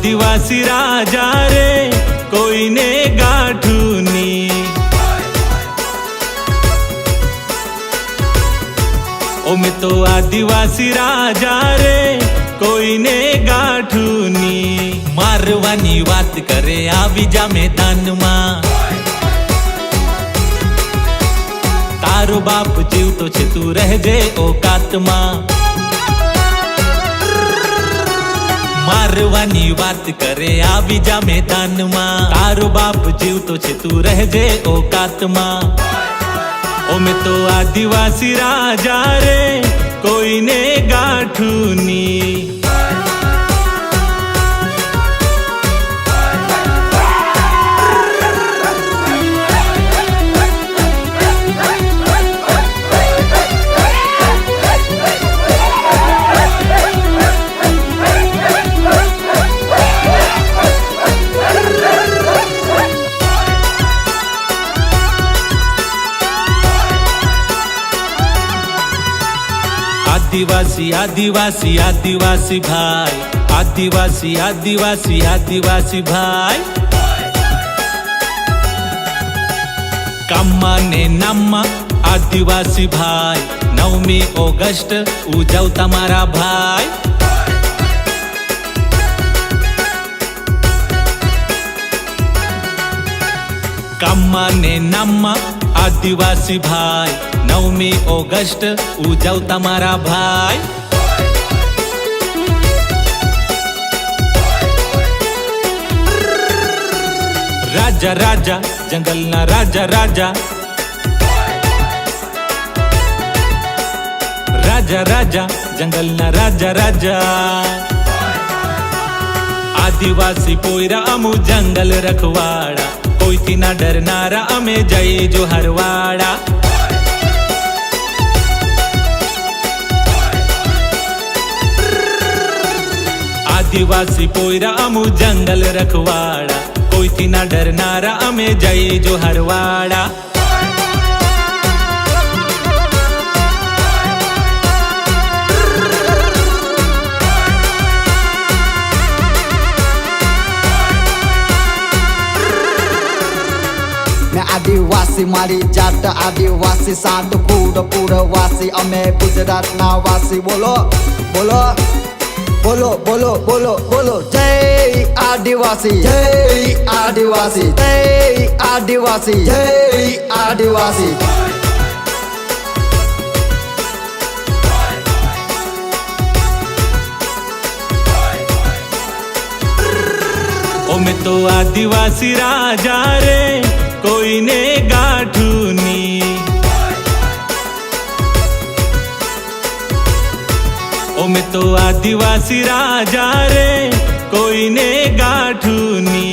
आदिवासी राजा रे कोई ने गाठूनी। ओ मैं तो आदिवासी राजा रे कोई ने गाठूनी। मारवानी बात करे आवी जा मैदान में, तारो बाप जीवतो छे तू रहजे औकात में। मारवानी बात करे आवी जा मैदान में, तारो बाप जीवतो छे तू रहजे औकात में। ओ मैं तो आदिवासी राजा रे कोई ने गाठूनी। आदिवासी आदिवासी आदिवासी भाई, आदिवासी आदिवासी आदिवासी भाई। कामा ने नामा आदिवासी भाई, 9મી ઓગસ્ટ ઉજવતા મારા ભાઈ। कामा ने नामा आदिवासी भाई, 9મી ઓગસ્ટ ઉજવતા મારા ભાઈ। राजा राजा जंगलना राजा राजा, राजा राजा जंगलना राजा राजा। आदिवासी पोयरा अमु जंगल रखवाड़ा, कोई थी ना डरनारा अमे जय जो हरवाड़ा। आदिवासी पोयरा अमु जंगल रखवाड़ा, कोई थी ना डरनारा अमे जय जो हरवाड़ा। आदिवासी मारी जाट आदिवासी सात पूर वासी, अमे गुजरात ना वासी। बोलो बोलो बोलो बोलो बोलो बोलो जय आदिवासी, जय आदिवासी, जय आदिवासी, जय आदिवासी। ओ मैं तो आदिवासी राजा रे कोई ने गाठूनी। ओ मैं तो आदिवासी राजा रे कोई ने गाठूनी।